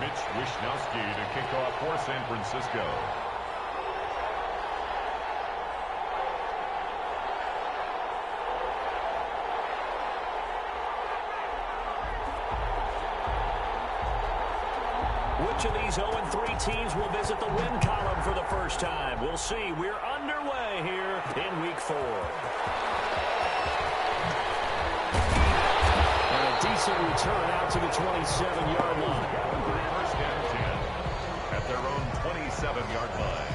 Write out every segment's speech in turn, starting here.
Mitch Wishnowsky to kick off for San Francisco. Which of these 0-3 teams will visit the win column for the first time? We'll see. We're underway here in Week 4. And a decent return out to the 27-yard line. First and 10 at their own 27-yard line.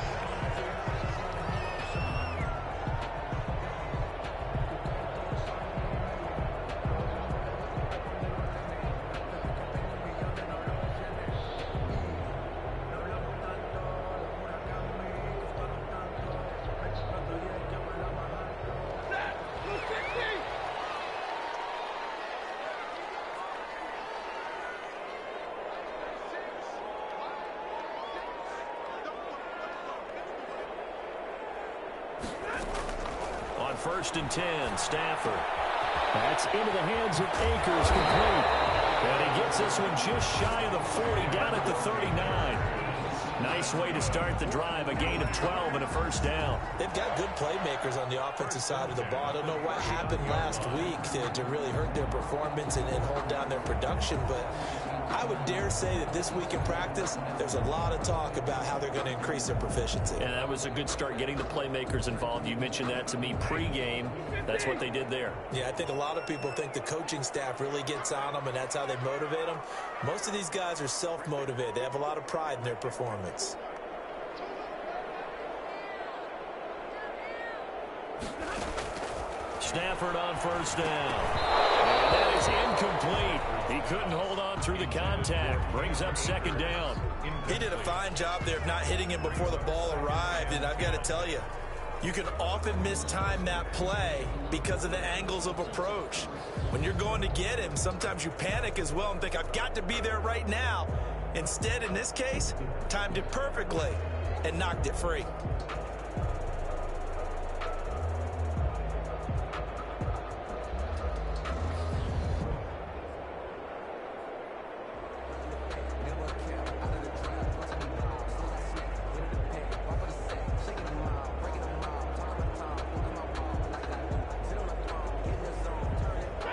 First and 10, Stafford. That's into the hands of Akers, complete. And he gets this one just shy of the 40, down at the 39. Nice way to start the drive, a gain of 12 and a first down. They've got good playmakers on the offensive side of the ball. I don't know what happened last week to really hurt their performance and hold down their production, but I would dare say that this week in practice, there's a lot of talk about how they're going to increase their proficiency. And that was a good start, getting the playmakers involved. You mentioned that to me pregame. That's what they did there. Yeah, I think a lot of people think the coaching staff really gets on them, and that's how they motivate them. Most of these guys are self-motivated. They have a lot of pride in their performance. Stafford on first down. And that is incomplete. He couldn't hold on through the contact. Brings up second down. He did a fine job there of not hitting him before the ball arrived, and I've got to tell you, you can often mistime that play because of the angles of approach. When you're going to get him, sometimes you panic as well and think, I've got to be there right now. Instead, in this case, timed it perfectly and knocked it free.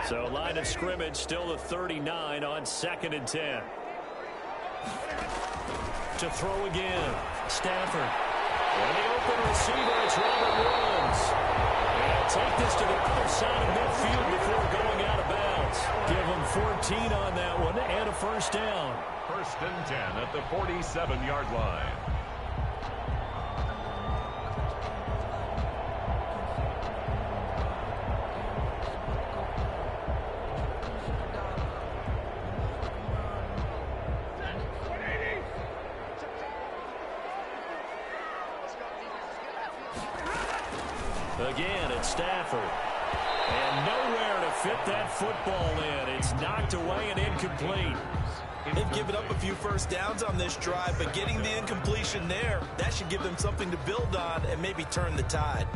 So line of scrimmage still the 39 on second and 10. To throw again, Stafford. And the open receiver, it's Robert Woods. And take this to the other side of midfield before going out of bounds. Give him 14 on that one and a first down. First and 10 at the 47-yard line. Again, it's Stafford. And nowhere to fit that football in. It's knocked away and incomplete. They've given up a few first downs on this drive, but getting the incompletion there, that should give them something to build on and maybe turn the tide.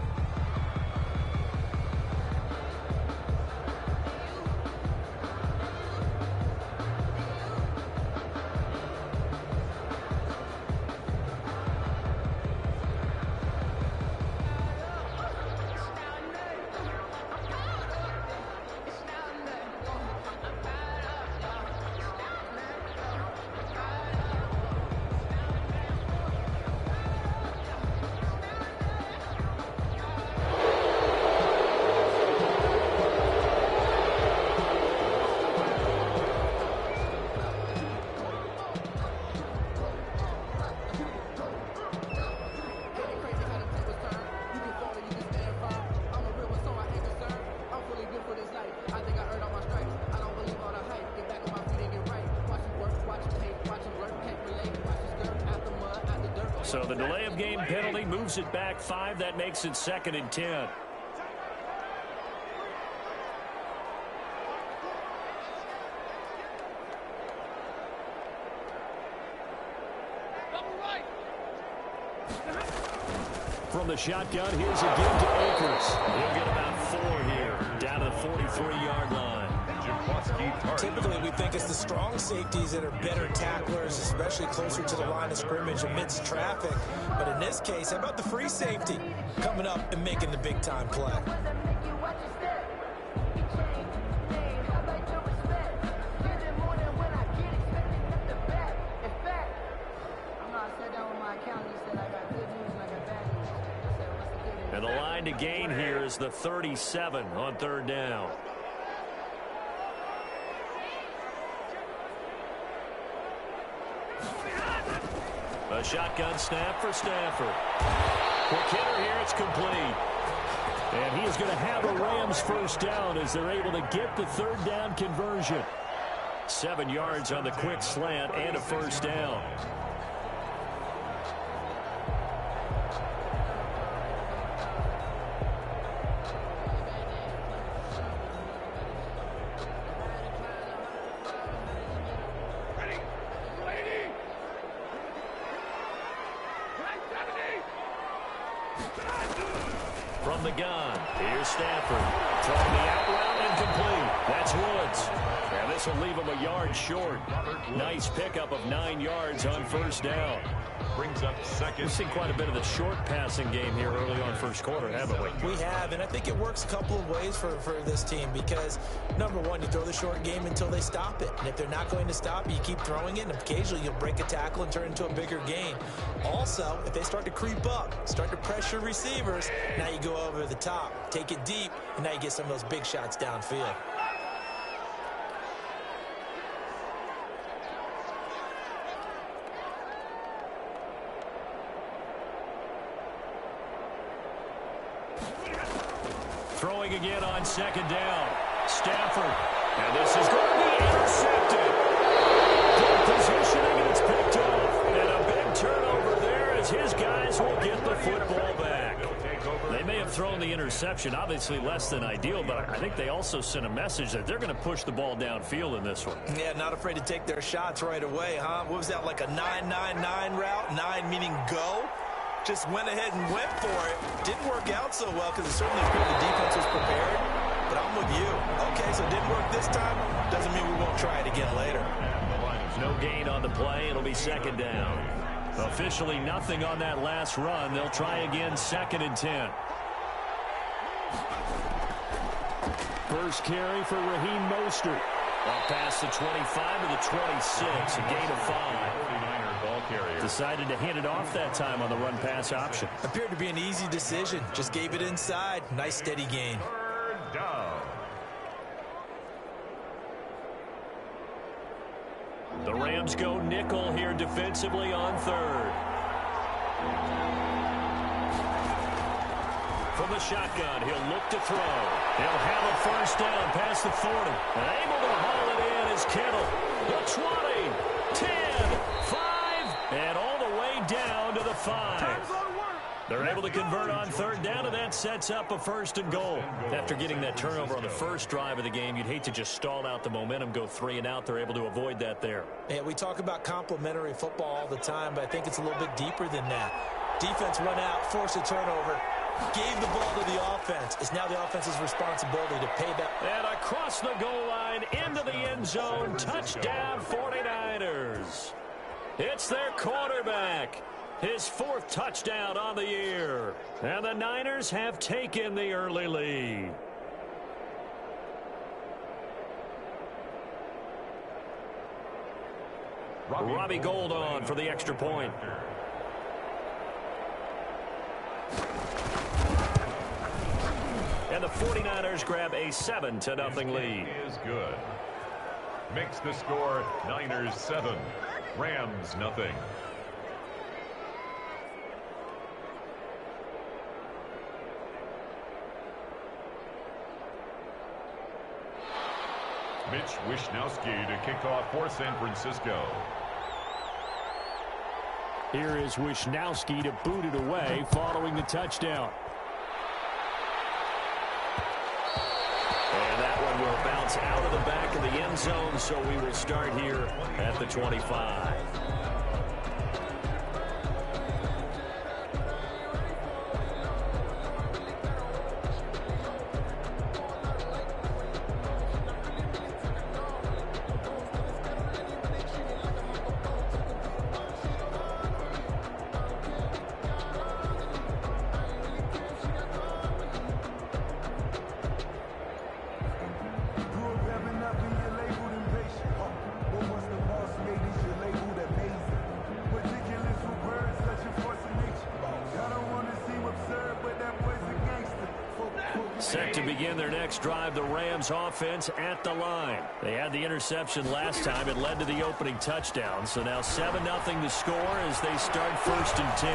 So the delay of game penalty moves it back 5. That makes it second and 10. From the shotgun, here's a give to Akers. He'll get about 4 here, down to the 43-yard line. Jaquaski Typically, we think it's the strong safeties that are better tacklers, especially closer to the line of scrimmage amidst traffic. But in this case, how about the free safety coming up and making the big-time play? And the line to gain here is the 37 on third down. A shotgun snap for Stafford. Quick hitter here, it's complete. And he is going to have a Rams first down as they're able to get the third down conversion. 7 yards on the quick slant and a first down. From the gun, here's Stafford. Throwing the out route and complete. That's Woods. And this will leave him a yard short. Nice pickup of 9 yards on first down. Brings up second. We've seen quite a bit of the short passing game here early on first quarter, haven't we? We have, and I think it works a couple of ways for this team because, number one, you throw the short game until they stop it. And if they're not going to stop it, you keep throwing it, and occasionally you'll break a tackle and turn it into a bigger gain. Also, if they start to creep up, start to pressure receivers, now you go over the top, take it deep, and now you get some of those big shots downfield. Throwing again on second down. Stafford. And this is going to be intercepted. Good positioning, and it's picked off. And a big turnover there as his guys will get the football back. They may have thrown the interception, obviously less than ideal, but I think they also sent a message that they're going to push the ball downfield in this one. Yeah, not afraid to take their shots right away, huh? What was that, like a 9-9-9 route? 9 meaning go? Just went ahead and went for it. Didn't work out so well because it certainly appeared the defense was prepared. But I'm with you. Okay, so it didn't work this time. Doesn't mean we won't try it again later. No gain on the play. It'll be second down. Officially nothing on that last run. They'll try again second and 10. First carry for Raheem Mostert. Up past the 25 to the 26. A gain of 5. Decided to hand it off that time on the run-pass option. Appeared to be an easy decision. Just gave it inside. Nice, steady gain. Third down. The Rams go nickel here defensively on third. From the shotgun, he'll look to throw. He'll have a first down past the 40. And able to haul it in is Kittle. The 20, 10, 5, and all the way down to the 5. They're able to convert on third down, and that sets up a first and goal. After getting that turnover on the first drive of the game, you'd hate to just stall out the momentum, go 3 and out. They're able to avoid that there. Yeah, we talk about complementary football all the time, but I think it's a little bit deeper than that. Defense went out, forced a turnover, gave the ball to the offense. It's now the offense's responsibility to pay that. And across the goal line, into the end zone, touchdown 49ers. It's their quarterback. His 4th touchdown on the year. And the Niners have taken the early lead. Robbie Gould on for the extra point. And the 49ers grab a 7-0 lead. Is good. Makes the score Niners 7, Rams nothing. Mitch Wishnowsky to kick off for San Francisco. Here is Wishnowsky to boot it away following the touchdown. And that one will bounce out of the back of the end zone, so we will start here at the 25. Set to begin their next drive, the Rams offense at the line. They had the interception last time. It led to the opening touchdown. So now 7-0 to score as they start 1st and 10.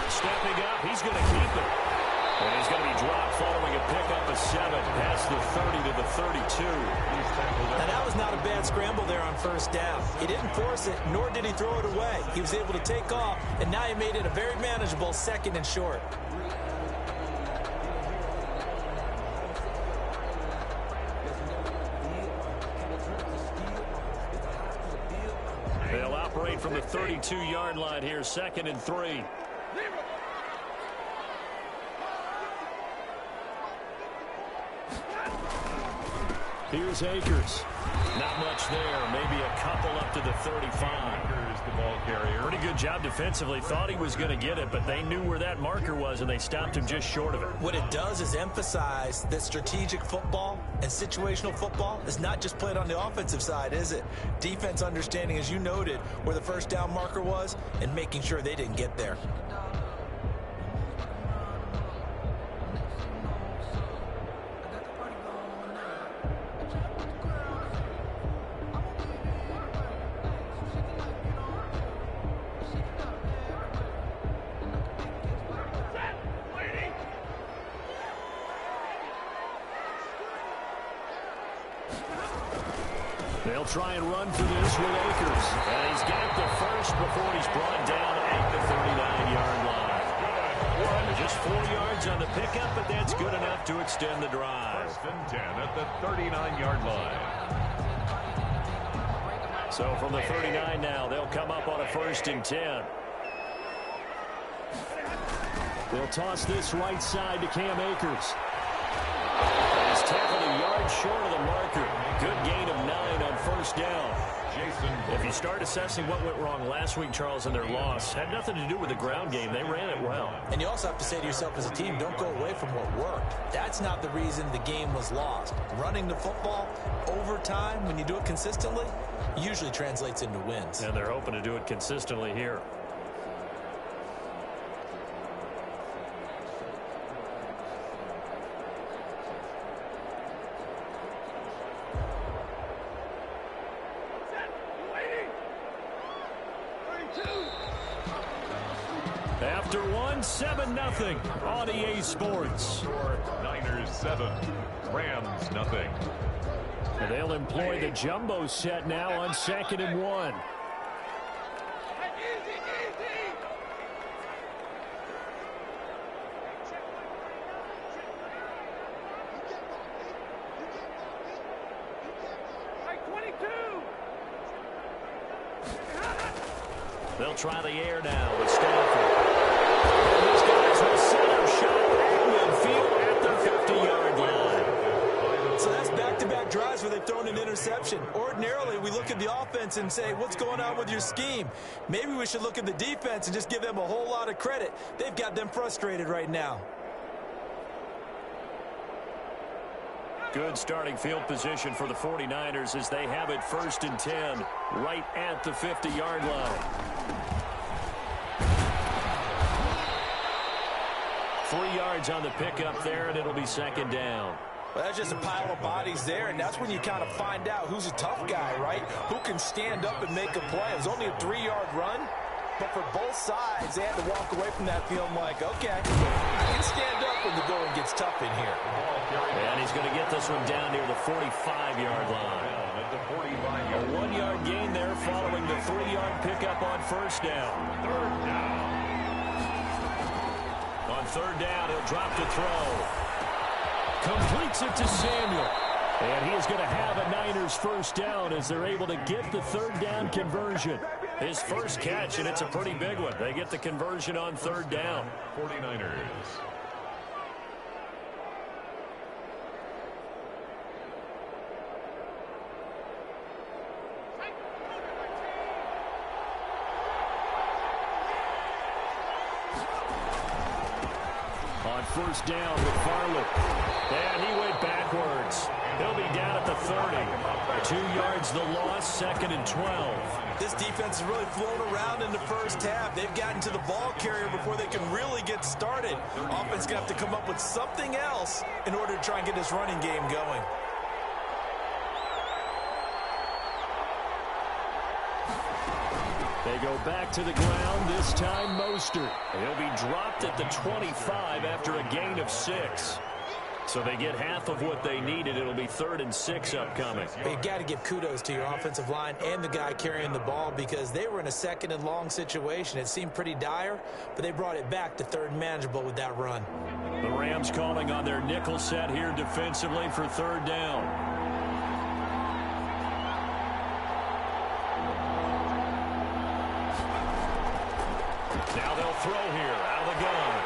Stepping up, he's going to keep it. And he's going to be dropped following a pickup of 7 past the 30 to the 32. Now that was not a bad scramble there on 1st down. He didn't force it, nor did he throw it away. He was able to take off, and now he made it a very manageable 2nd and short. They'll operate from the 32-yard line here, 2nd and 3. Here's Akers. Not much there. Maybe a couple up to the 35. Here's the ball carrier. Pretty good job defensively. Thought he was going to get it, but they knew where that marker was, and they stopped him just short of it. What it does is emphasize that strategic football and situational football is not just played on the offensive side, is it? Defense understanding, as you noted, where the 1st down marker was and making sure they didn't get there. They'll try and run for this with Akers. And he's got the first before he's brought down at the 39-yard line. Just 4 yards on the pickup, but that's good enough to extend the drive. 1st and 10 at the 39-yard line. So from the 39 now, they'll come up on a 1st and 10. They'll toss this right side to Cam Akers. He's tackled a yard short of the marker. Good gain of 9 on 1st down. If you start assessing what went wrong last week, Charles, in their loss, had nothing to do with the ground game. They ran it well. And you also have to say to yourself as a team, don't go away from what worked. That's not the reason the game was lost. Running the football over time, when you do it consistently, usually translates into wins. And they're hoping to do it consistently here. After 7-0 on EA Sports. Niners 7, Rams nothing. And they'll employ the jumbo set now on 2nd and 1. They'll try the air now with Stafford. And these guys will set up shop at midfield at the 50-yard line. So that's back-to-back drives where they've thrown an interception. Ordinarily, we look at the offense and say, what's going on with your scheme? Maybe we should look at the defense and just give them a whole lot of credit. They've got them frustrated right now. Good starting field position for the 49ers as they have it 1st and 10 right at the 50-yard line. 3 yards on the pickup there, and it'll be 2nd down. Well, that's just a pile of bodies there, and that's when you kind of find out who's a tough guy, right? Who can stand up and make a play. It was only a 3-yard run, but for both sides, they had to walk away from that feeling like, okay, I can stand up when the going gets tough in here. And he's going to get this one down near the 45-yard line. A 1-yard gain there following the 3-yard pickup on 1st down. 3rd down. On 3rd down, he'll drop to throw. Completes it to Samuel. And he is going to have a Niners 1st down as they're able to get the 3rd down conversion. His first catch, and it's a pretty big one. They get the conversion on 3rd down. 49ers. On first down with Farley. And he went backwards. He'll be down at the 30. 2 yards the loss, 2nd and 12. This defense has really flown around in the first half. They've gotten to the ball carrier before they can really get started. Offense going to have to come up with something else in order to try and get this running game going. They go back to the ground, this time Mostert. He'll be dropped at the 25 after a gain of 6. So they get half of what they needed. It'll be 3rd and 6 upcoming. But you got to give kudos to your offensive line and the guy carrying the ball because they were in a 2nd and long situation. It seemed pretty dire, but they brought it back to 3rd and manageable with that run. The Rams calling on their nickel set here defensively for 3rd down. Now they'll throw here out of the gun.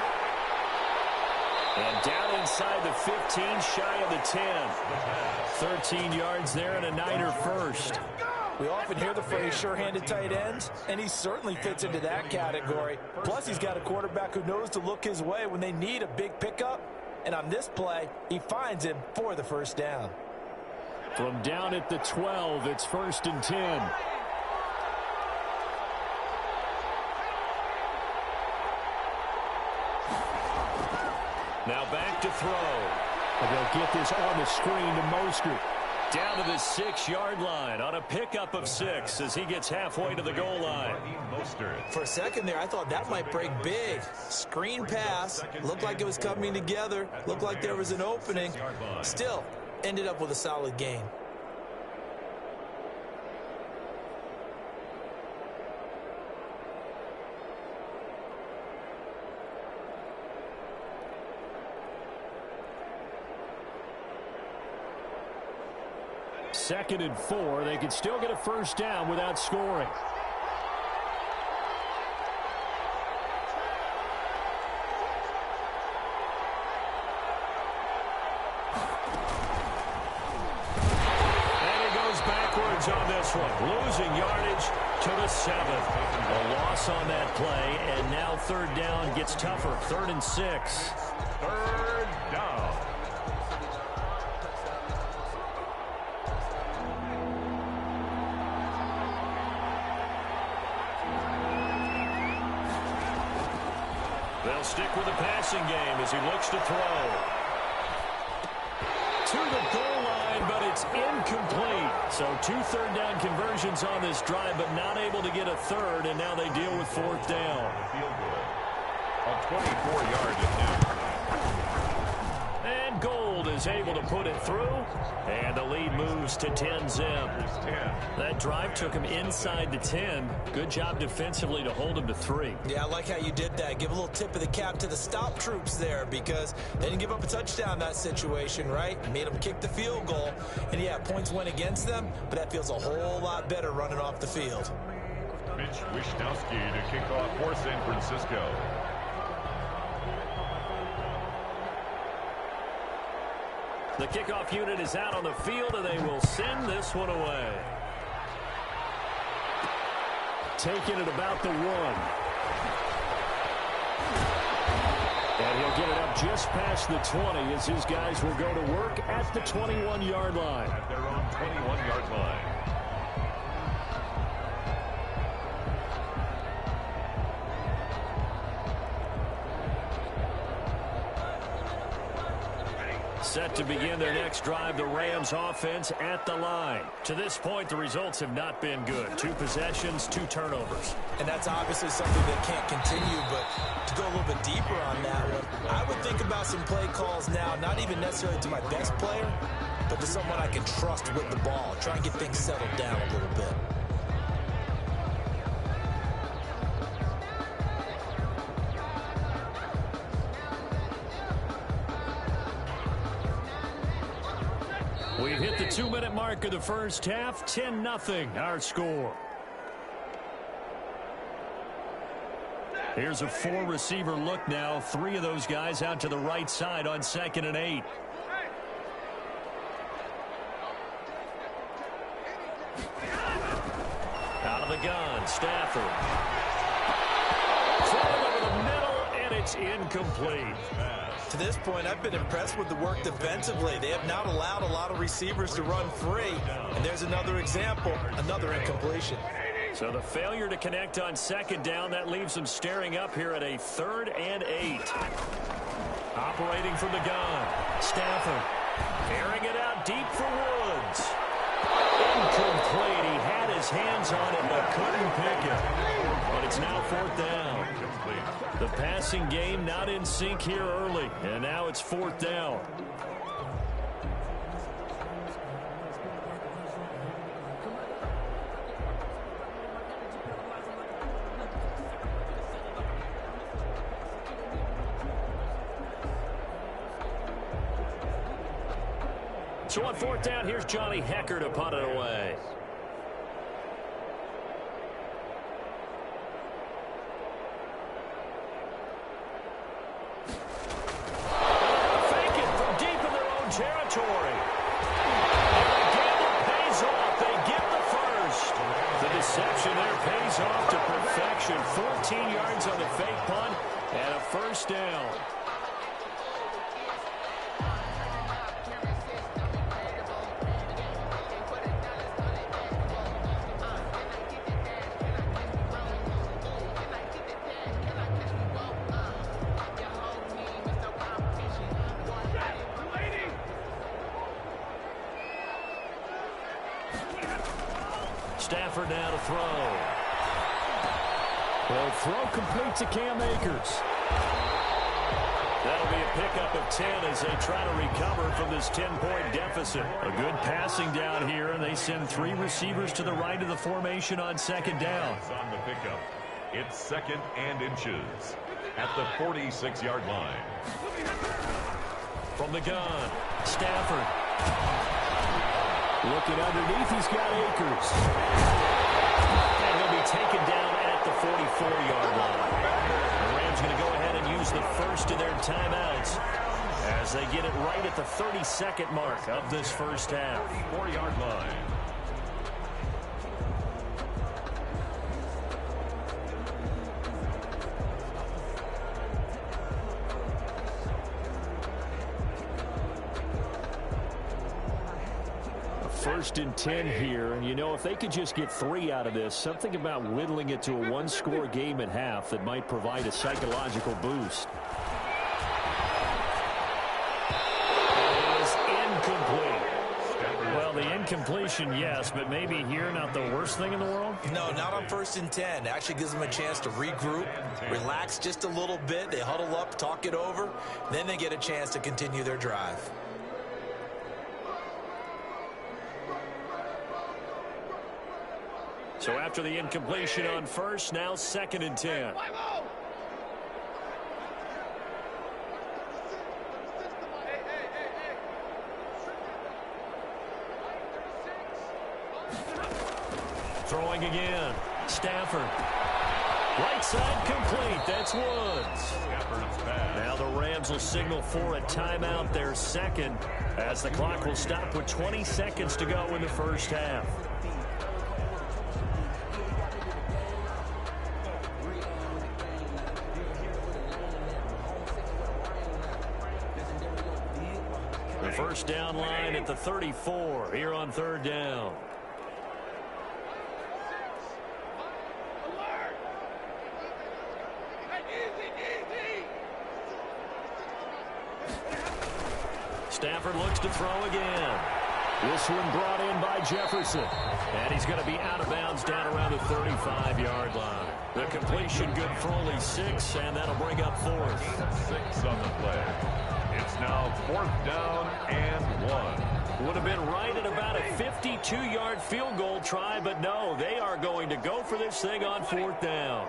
And down inside the 15, shy of the 10. 13 yards there and a Niner first. We often hear the phrase sure-handed tight ends, and he certainly fits into that category. Plus, he's got a quarterback who knows to look his way when they need a big pickup. And on this play, he finds him for the first down. From down at the 12, it's 1st and 10. Now back to throw. And they'll get this on the screen to Mostert. Down to the 6-yard line on a pickup of 6 as he gets halfway to the goal line. For a second there, I thought that might break big. Screen pass. Looked like it was coming together. Looked like there was an opening. Still, ended up with a solid gain. Second and 4. They could still get a first down without scoring. And he goes backwards on this one. Losing yardage to the 7. A loss on that play, and now 3rd down gets tougher. 3rd and 6. 3rd down. They'll stick with the passing game as he looks to throw. To the goal line, but it's incomplete. So 2 third down conversions on this drive, but not able to get a 3rd, and now they deal with 4th down. On 24-yard attempt. And Gold is able to put it through, and the lead moves to 10-zip. That drive took him inside the 10. Good job defensively to hold him to 3. Yeah, I like how you did that. Give a little tip of the cap to the stop troops there because they didn't give up a touchdown in that situation, right? Made them kick the field goal. And, yeah, points went against them, but that feels a whole lot better running off the field. Mitch Wishnowski to kick off for San Francisco. The kickoff unit is out on the field, and they will send this one away. Taking it about the 1. And he'll get it up just past the 20 as his guys will go to work at the 21-yard line. At their own 21-yard line. Set to begin their next drive, the Rams offense at the line. To this point, the results have not been good. 2 possessions, 2 turnovers. And that's obviously something that can't continue, but to go a little bit deeper on that one, I would think about some play calls now, not even necessarily to my best player, but to someone I can trust with the ball. Try and get things settled down a little bit. We've hit the 2-minute mark of the first half. 10-0 our score. Here's a 4-receiver look now. 3 of those guys out to the right side on 2nd and 8. Out of the gun, Stafford. Thrown over the middle, and It's incomplete. To this point, I've been impressed with the work defensively. They have not allowed a lot of receivers to run free. And there's another example, another incompletion. So the failure to connect on second down, that leaves them staring up here at a 3rd and 8. Operating from the gun. Stafford airing it out deep for Woods. Incomplete. He had his hands on it but couldn't pick it. But it's now 4th down. The passing game not in sync here early. And now it's 4th down. So on 4th down, here's Johnny Hecker to punt it away. Fake it from deep in their own territory. And the gamble pays off. They get the first. The deception there pays off to perfection. 14 yards on the fake punt and a 1st down. Stafford now to throw. The throw complete to Cam Akers. That'll be a pickup of 10 as they try to recover from this 10-point deficit. A good passing down here, and they send 3 receivers to the right of the formation on second down. On the pickup, it's 2nd and inches at the 46-yard line. From the gun, Stafford. Looking underneath, he's got Akers. And he'll be taken down at the 44-yard line. The Rams going to go ahead and use the first of their timeouts as they get it right at the 32nd mark of this first half. 4-yard line. First and 10 here, and you know, if they could just get 3 out of this, something about whittling it to a 1-score game at half that might provide a psychological boost. It is incomplete. Well, the incompletion, yes, but maybe here not the worst thing in the world? No, not on 1st and 10. It actually gives them a chance to regroup, relax just a little bit. They huddle up, talk it over, then they get a chance to continue their drive. So after the incompletion on first, now 2nd and 10. Throwing again. Stafford. Right side complete. That's Woods. Now the Rams will signal for a timeout, their second, as the clock will stop with 20 seconds to go in the first half. The first down line at the 34 here on 3rd down. Stafford looks to throw again. This one brought in by Jefferson. And he's going to be out of bounds down around the 35-yard line. The completion good for only 6, and that'll bring up 4th. 6 on the play. It's now 4th down and 1. Would have been right at about a 52-yard field goal try, but no, they are going to go for this thing on 4th down.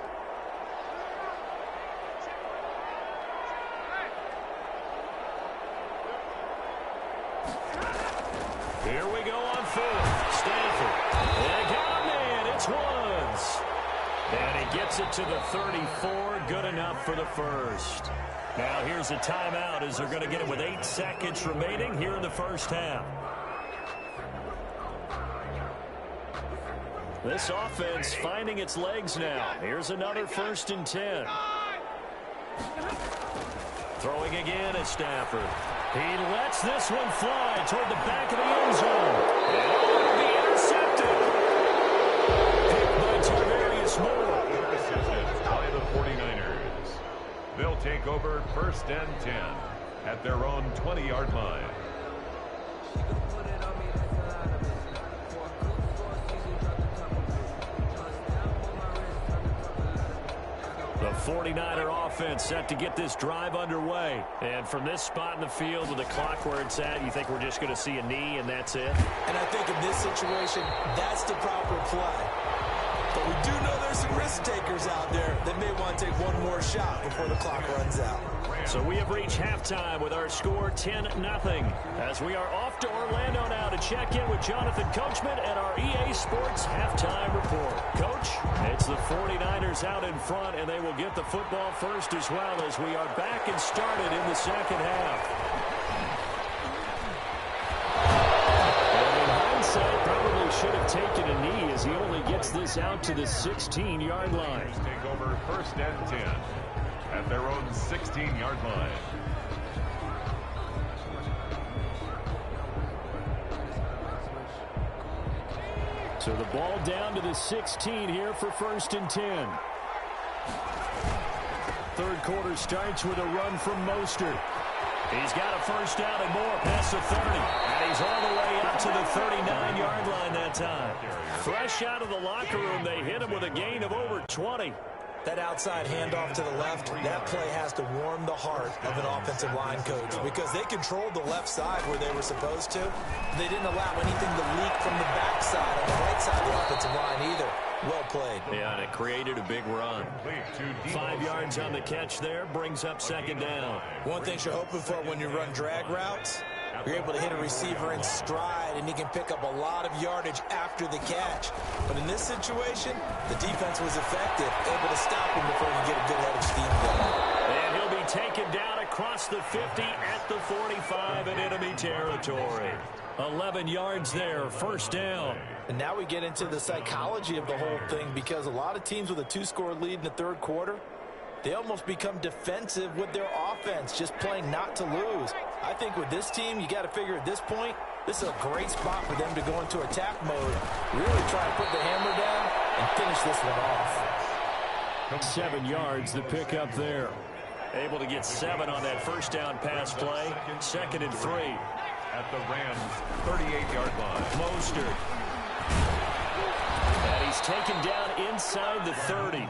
Here we go on 4th. Stafford. And got a man. It's Woods. And he gets it to the 34. Good enough for the first. Now here's a timeout as they're going to get it with 8 seconds remaining here in the first half. This offense finding its legs now. Here's another 1st and 10. Throwing again is Stafford. He lets this one fly toward the back of the end zone. And it will be intercepted. Picked by Tarvarius Moore. Intercepted by the 49ers. They'll take over 1st and 10 at their own 20-yard line. The 49er offense set to get this drive underway. And from this spot in the field with the clock where it's at, you think we're just going to see a knee and that's it? And I think in this situation, that's the proper play. But we do know there's some risk takers out there that may want to take one more shot before the clock runs out. So we have reached halftime with our score 10-0. As we are off to Orlando now to check in with Jonathan Coachman and our EA Sports halftime report. Coach, it's the 49ers out in front, and they will get the football first as well as we are back and started in the second half. And in hindsight, probably should have taken a knee as he only gets this out to the 16-yard line. Take over 1st and 10 at their own 16-yard line. So the ball down to the 16 here for 1st and 10. Third quarter starts with a run from Mostert. He's got a first down and more past the 30. And he's all the way up to the 39-yard line that time. Fresh out of the locker room, they hit him with a gain of over 20. That outside handoff to the left, that play has to warm the heart of an offensive line coach because they controlled the left side where they were supposed to. They didn't allow anything to leak from the backside on the right side of the offensive line either. Well played. Yeah, and it created a big run. 5 yards on the catch there, brings up 2nd down. One thing you're hoping for when you run drag routes, you're able to hit a receiver in stride, and he can pick up a lot of yardage after the catch. But in this situation, the defense was effective, able to stop him before he could get a good head of steam going. And he'll be taken down across the 50 at the 45 in enemy territory. 11 yards there, 1st down. And now we get into the psychology of the whole thing because a lot of teams with a 2-score lead in the third quarter, they almost become defensive with their offense, just playing not to lose. I think with this team, you got to figure at this point, this is a great spot for them to go into attack mode, really try to put the hammer down and finish this one off. 7 yards, the pickup there. Able to get 7 on that first down pass play. 2nd and 3. At the Rams' 38-yard line. Mostert. And he's taken down inside the 30.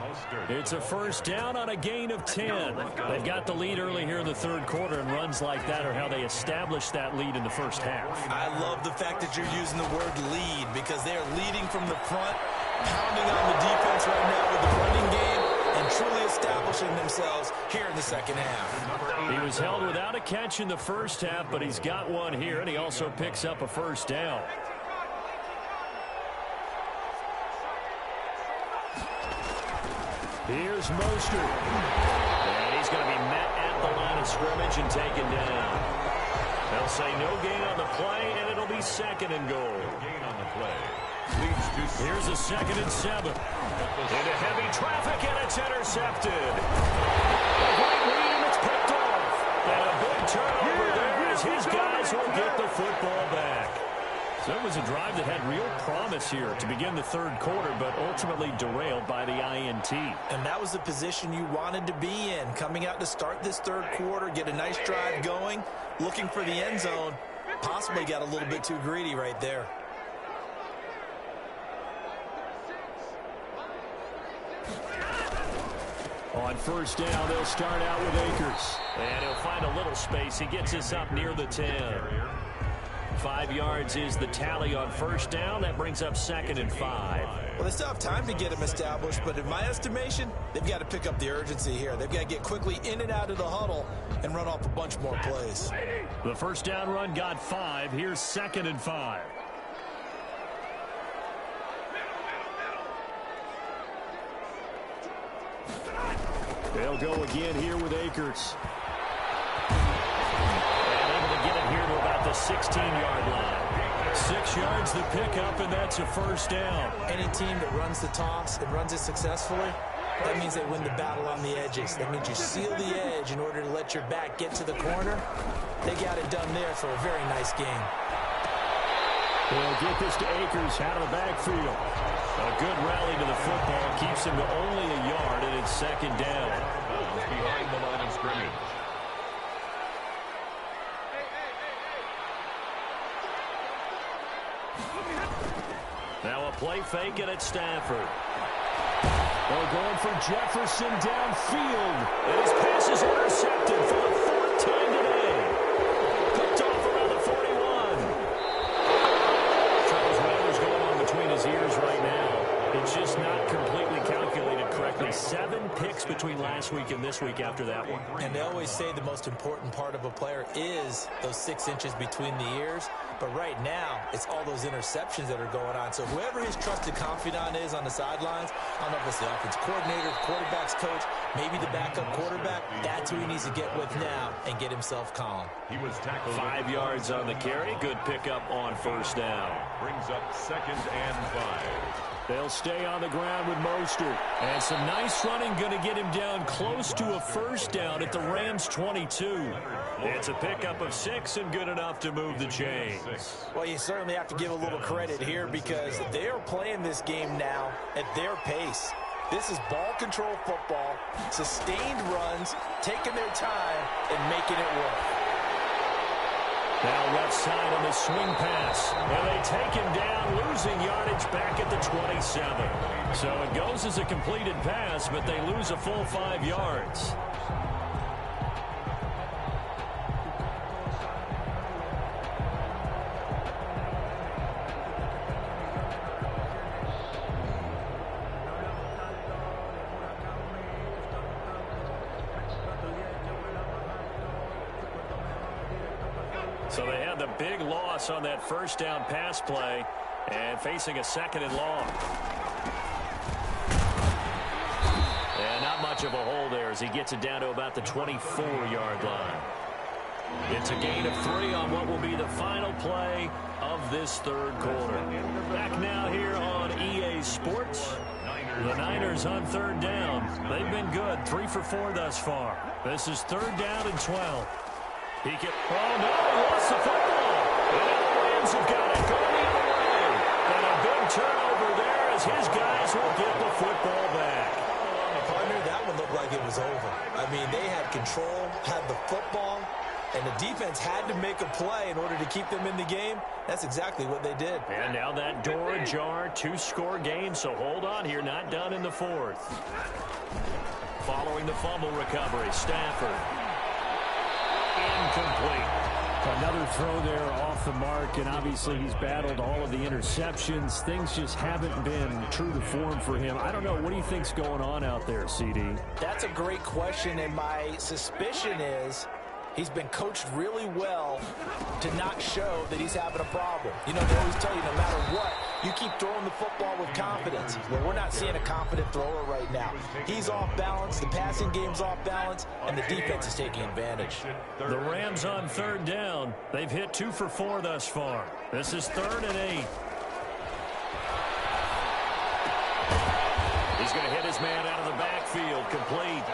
It's a first down on a gain of 10. They've got the lead early here in the third quarter, and runs like that are how they establish that lead in the first half. I love the fact that you're using the word lead because they're leading from the front, pounding on the defense right now with the running game, and truly establishing themselves here in the second half. He was held without a catch in the first half, but he's got one here, and he also picks up a first down. Here's Mostert. And he's going to be met at the line of scrimmage and taken down. They'll say no gain on the play, and it'll be 2nd and goal. Gain on the play. Here's a 2nd and 7. Into heavy traffic, and it's intercepted. A great read, and it's picked off. And a big turnover there as his guys will get the football back. So it was a drive that had real promise here to begin the third quarter, but ultimately derailed by the INT. And that was the position you wanted to be in, coming out to start this third quarter, get a nice drive going, looking for the end zone. Possibly got a little bit too greedy right there. On first down, they'll start out with Akers. And he'll find a little space. He gets us up near the 10. 5 yards is the tally on first down. That brings up 2nd and 5. Well, they still have time to get him established, but in my estimation, they've got to pick up the urgency here. They've got to get quickly in and out of the huddle and run off a bunch more plays. The first down run got 5. Here's 2nd and 5. They'll go again here with Akers. And able to get it here to about the 16-yard line. 6 yards the pickup, and that's a first down. Any team that runs the toss and runs it successfully, That means they win the battle on the edges. That means you seal the edge in order to let your back get to the corner. They got it done there for a very nice game. They'll get this to Akers out of the backfield. A good rally to the football keeps him to only a yard, and it's second down. Behind the line of scrimmage. Now a play fake, and it's Stafford. They're going for Jefferson downfield. And his pass is intercepted for the fourth time today. Picked off around the 41. Charles Weber's going on between his ears right now. It's just not completely calculated correctly. 7 picks between last week and this week after that one. And they always say the most important part of a player is those 6 inches between the ears. But right now, it's all those interceptions that are going on. So whoever his trusted confidant is on the sidelines, I don't know if it's the offense coordinator, the quarterback's coach, maybe the backup quarterback, that's who he needs to get with now and get himself calm. He was tackled 5 yards on the carry. Good pickup on first down. Brings up 2nd and 5. They'll stay on the ground with Mostert. And some nice running going to get him down close to a first down at the Rams' 22. It's a pickup of 6 and good enough to move the chains. Well, you certainly have to give a little credit here because they are playing this game now at their pace. This is ball control football, sustained runs, taking their time and making it work. Now left side on the swing pass. And they take him down, losing yardage back at the 27. So it goes as a completed pass, but they lose a full 5 yards. So they had the big loss on that first down pass play and facing a 2nd and long. And not much of a hole there as he gets it down to about the 24-yard line. It's a gain of 3 on what will be the final play of this third quarter. Back now here on EA Sports. The Niners on 3rd down. They've been good, 3 for 4 thus far. This is 3rd down and 12. He can, oh no, he lost the football. And now the Rams have got it going the other way. And a big turnover there as his guys will get the football back. Partner, that one looked like it was over. I mean, they had control, had the football, and the defense had to make a play in order to keep them in the game. That's exactly what they did. And now that door ajar, 2-score game, so hold on here, not done in the 4th. Following the fumble recovery, Stafford. Incomplete. Another throw there off the mark, and obviously he's battled all of the interceptions. Things just haven't been true to form for him. I don't know. What do you think's going on out there, CD? That's a great question, and my suspicion is he's been coached really well to not show that he's having a problem. You know, they always tell you no matter what, you keep throwing the football with confidence. Well, we're not seeing a confident thrower right now. He's off balance, the passing game's off balance, and the defense is taking advantage. The Rams on 3rd down. They've hit 2 for 4 thus far. This is 3rd and 8. He's going to hit his man out of the backfield, complete.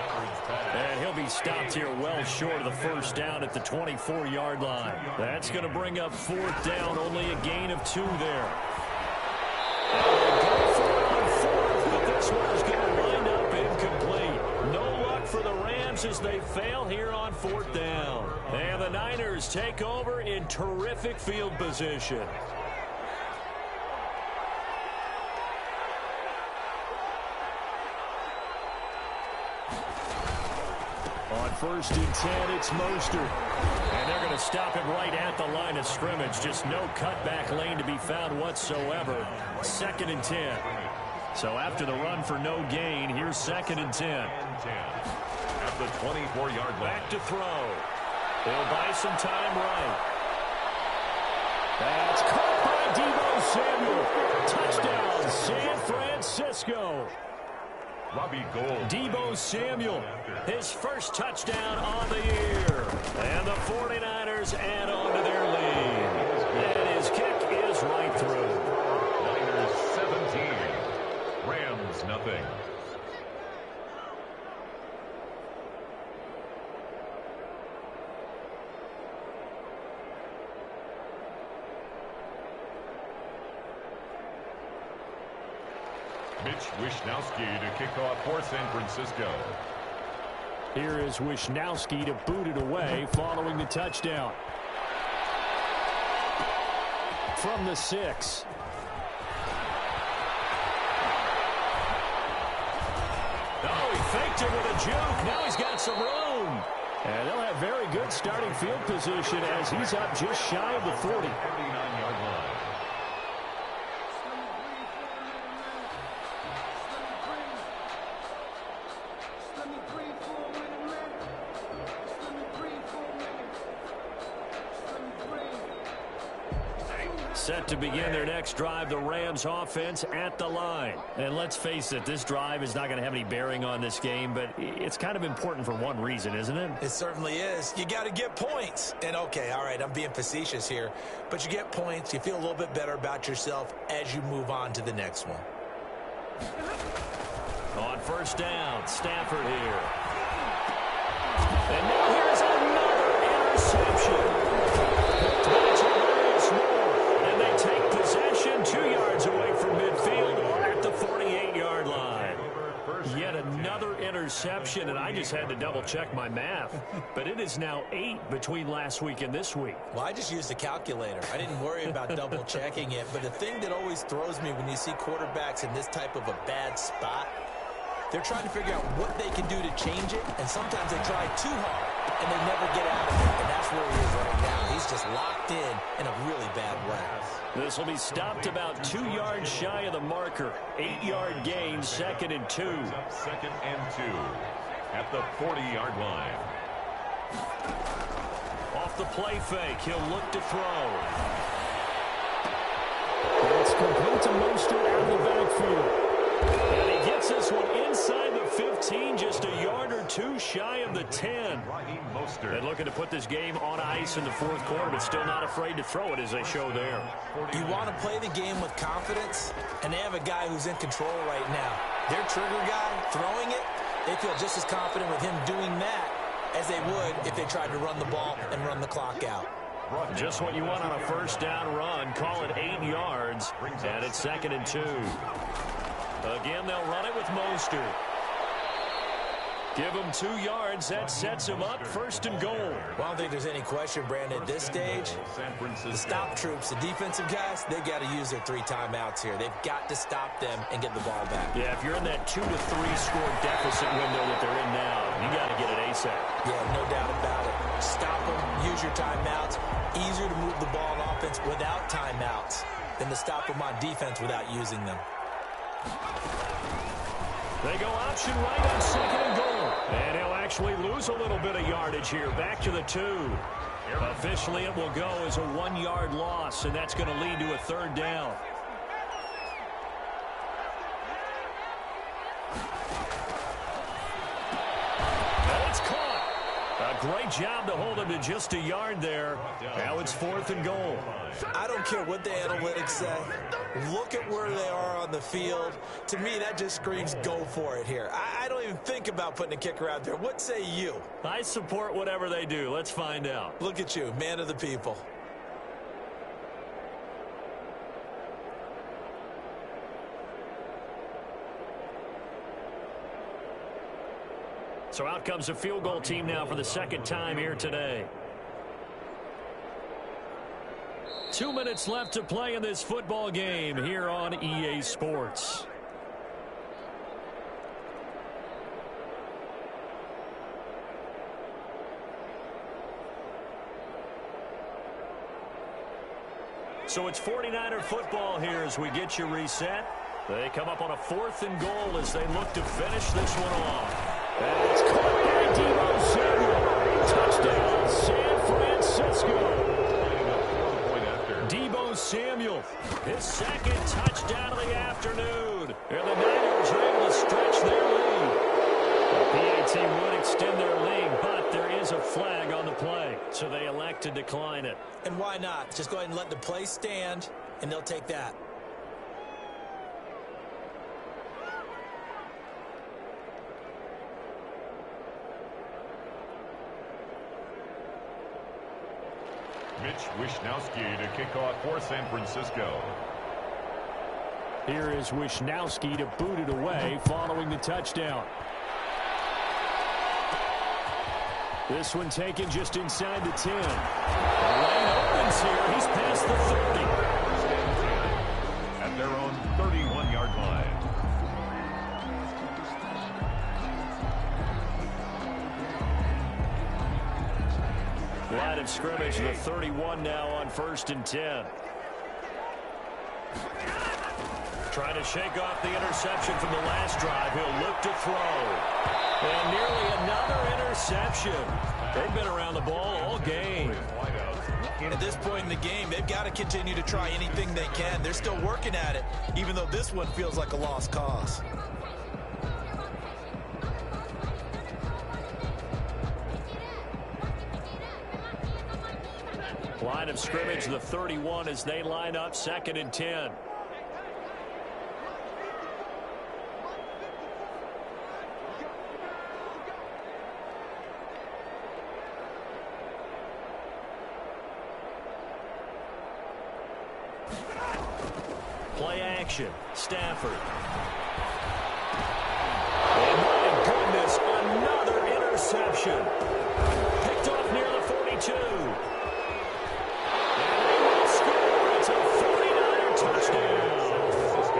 And he'll be stopped here well short of the first down at the 24-yard line. That's going to bring up 4th down, only a gain of 2 there. And they go for it on 4th, but this one is going to wind up incomplete. No luck for the Rams as they fail here on 4th down. And the Niners take over in terrific field position. On 1st and 10, it's Mostert. And they're going to stop him right at the line of scrimmage. Just no cutback lane to be found whatsoever. 2nd and 10. So after the run for no gain, here's 2nd and 10. At the 24-yard line. Back to throw. He'll buy some time right. That's caught by Deebo Samuel. Touchdown, San Francisco. Robbie Gould. Deebo Samuel, his first touchdown on the year. And the 49ers add on to their lead. And his kick is right through. Niners 17. Rams nothing. Mitch Wishnowsky to kick off for San Francisco. Here is Wishnowsky to boot it away following the touchdown. From the 6. Oh, he faked it with a juke. Now he's got some room. And they'll have very good starting field position as he's up just shy of the 40. 39-yard line. Set to begin their next drive, the Rams offense at the line. And let's face it, this drive is not going to have any bearing on this game, but it's kind of important for one reason, isn't it? It certainly is. You got to get points. And, okay, all right, I'm being facetious here. But you get points. You feel a little bit better about yourself as you move on to the next one. On first down, Stafford here. And now here's another interception. And they take possession 2 yards away from midfield at the 48-yard line. Yet another interception, and I just had to double-check my math. But it is now 8 between last week and this week. Well, I just used a calculator. I didn't worry about double-checking it. But the thing that always throws me when you see quarterbacks in this type of a bad spot, they're trying to figure out what they can do to change it, and sometimes they try too hard, and they never get out of it. And that's where he is right now. He's just locked in a really bad way. This will be stopped about 2 yards shy of the marker. 8-yard gain, 2nd and 2. Second and 2 at the 40-yard line. Off the play fake, he'll look to throw. It's complete to Mostert out of the backfield. And he gets this one inside the 15, just a yard or two shy of the 10. And looking to put this game on ice in the fourth quarter, but still not afraid to throw it as they show there. You want to play the game with confidence, and they have a guy who's in control right now. Their trigger guy throwing it, they feel just as confident with him doing that as they would if they tried to run the ball and run the clock out. Just what you want on a first down run. Call it 8 yards, and it's 2nd and 2. Again, they'll run it with Mostert. Give him 2 yards. That sets him up 1st and goal. Well, I don't think there's any question, Brandon, at this stage, the stop troops, the defensive guys, they've got to use their 3 timeouts here. They've got to stop them and get the ball back. Yeah, if you're in that 2 to 3 score deficit window that they're in now, you got to get it ASAP. Yeah, no doubt about it. Stop them, use your timeouts. Easier to move the ball on offense without timeouts than to stop them on defense without using them. They go option right on 2nd and goal. And he'll actually lose a little bit of yardage here. Back to the 2. Officially, it will go as a 1-yard loss, and that's going to lead to a 3rd down. And it's caught. A great job to hold him to just a yard there. Now it's 4th and goal. I don't care what the analytics say. Look at where they are on the field. To me, that just screams go for it here. I don't even think about putting a kicker out there. What say you? I support whatever they do. Let's find out. Look at you, man of the people. So out comes a field goal team now for the 2nd time here today. 2 minutes left to play in this football game here on EA Sports. So it's 49er football here as we get you reset. They come up on a 4th and goal as they look to finish this one off. And it's caught by Deebo Samuel. Touchdown, San Francisco. Deebo Samuel, his 2nd touchdown of the afternoon. And the Niners are able to stretch their lead. The PAT would extend their lead, but there is a flag on the play, so they elect to decline it. And why not? Just go ahead and let the play stand, and they'll take that. Mitch Wishnowsky to kick off for San Francisco. Here is Wisnowski to boot it away following the touchdown. This one taken just inside the 10. The lane opens here. He's past the 30. At their own 31-yard line. Line of scrimmage, the 31 now on 1st and 10. Trying to shake off the interception from the last drive. He'll look to throw. And nearly another interception. They've been around the ball all game. At this point in the game, they've got to continue to try anything they can. They're still working at it, even though this one feels like a lost cause. Line of scrimmage, the 31 as they line up 2nd and 10. Play action. Stafford. And my goodness, another interception. Picked off near the 42. And they will score. It's a 49er touchdown.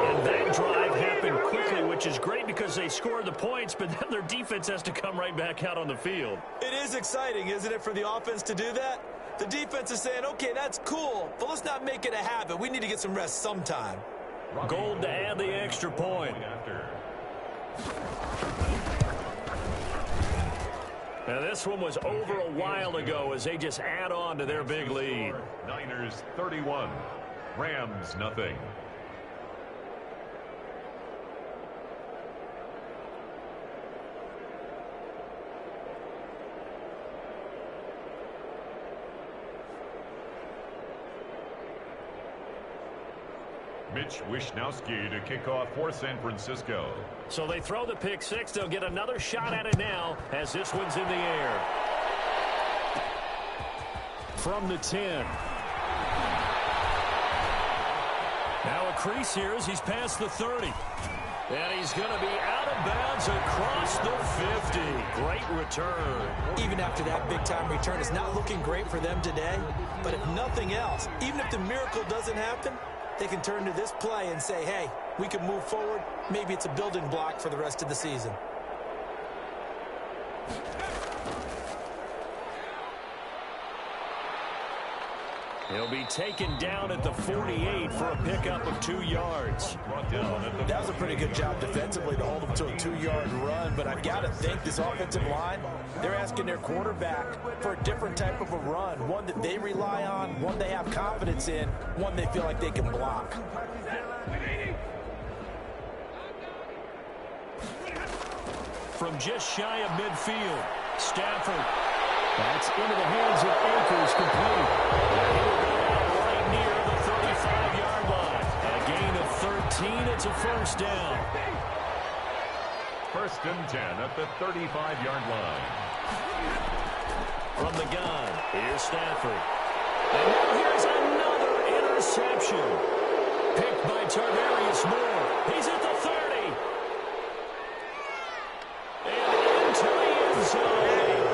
And that drive happened quickly, which is great because they scored the points, but then their defense has to come right back out on the field. It is exciting, isn't it, for the offense to do that? The defense is saying, okay, that's cool, but let's not make it a habit. We need to get some rest sometime. Gold to add the extra point. Now this one was over a while ago as they just add on to their big lead. Niners 31, Rams nothing. Mitch Wisnowski to kick off for San Francisco. So they throw the pick six. They'll get another shot at it now as this one's in the air. From the 10. Now a crease here as he's past the 30. And he's going to be out of bounds across the 50. Great return. Even after that big-time return, it's not looking great for them today. But if nothing else, even if the miracle doesn't happen, they can turn to this play and say, hey, we can move forward. Maybe it's a building block for the rest of the season. He'll be taken down at the 48 for a pickup of 2 yards. That was a pretty good job defensively to hold him to a 2-yard run, but I've got to think this offensive line, they're asking their quarterback for a different type of a run, one that they rely on, one they have confidence in, one they feel like they can block. From just shy of midfield, Stafford. That's into the hands of Akers, complete. Right near the 35-yard line. A gain of 13. It's a first down. 1st and 10 at the 35-yard line. From the gun, here's Stafford. And now here's another interception. Picked by Tarvarius Moore. He's at the 30. And into the end zone.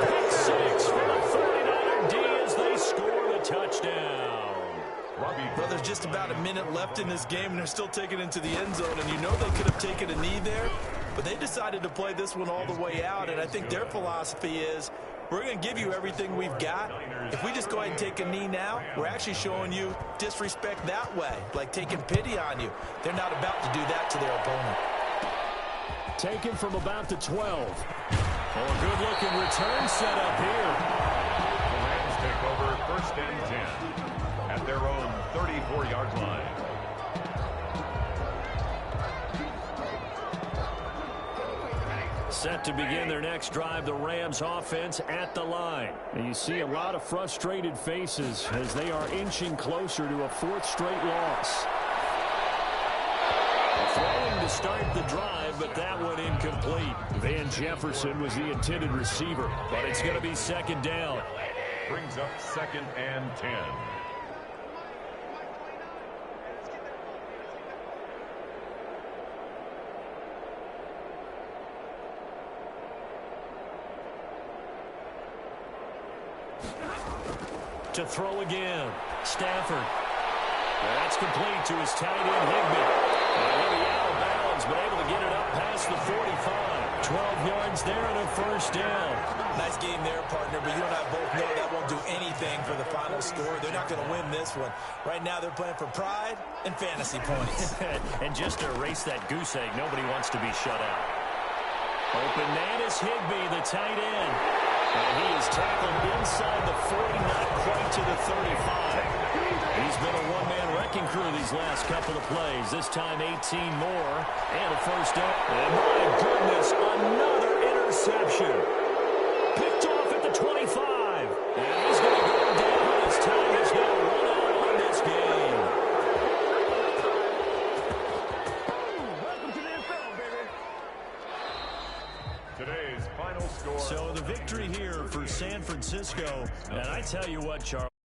Pick six for the 49er D as they score the touchdown. Well, there's just about a minute left in this game, and they're still taking it into the end zone. And you know they could have taken a knee there, but they decided to play this one all the way out. And I think their philosophy is, we're going to give you everything we've got. If we just go ahead and take a knee now, we're actually showing you disrespect that way, like taking pity on you. They're not about to do that to their opponent. Taken from about the 12. Oh, a good-looking return set up here. The Rams take over 1st and 10 at their own 34-yard line. Set to begin their next drive, the Rams offense at the line. And you see a lot of frustrated faces as they are inching closer to a 4th straight loss. Throwing to start the drive, but that one incomplete. Van Jefferson was the intended receiver, but it's going to be 2nd down. Brings up 2nd and 10. To throw again. Stafford. That's complete to his tight end, Higbee. And he'll be out of bounds, but able to get it up past the 45. 12 yards there and a first down. Nice game there, partner, but you and I both know that won't do anything for the final score. They're not going to win this one. Right now, they're playing for pride and fantasy points. And just to erase that goose egg, nobody wants to be shut out. Open man is Higbee, the tight end. And he is tackled inside the 40, not quite to the 35. He's been a one-man wrecking crew these last couple of plays. This time 18 more and a first down. And my goodness, another interception. Picked off at the 25. And he's going to go down. His time is now run out on this game. Welcome to the NFL, baby. Today's final score. So the victory here for San Francisco. And I tell you what, Charles.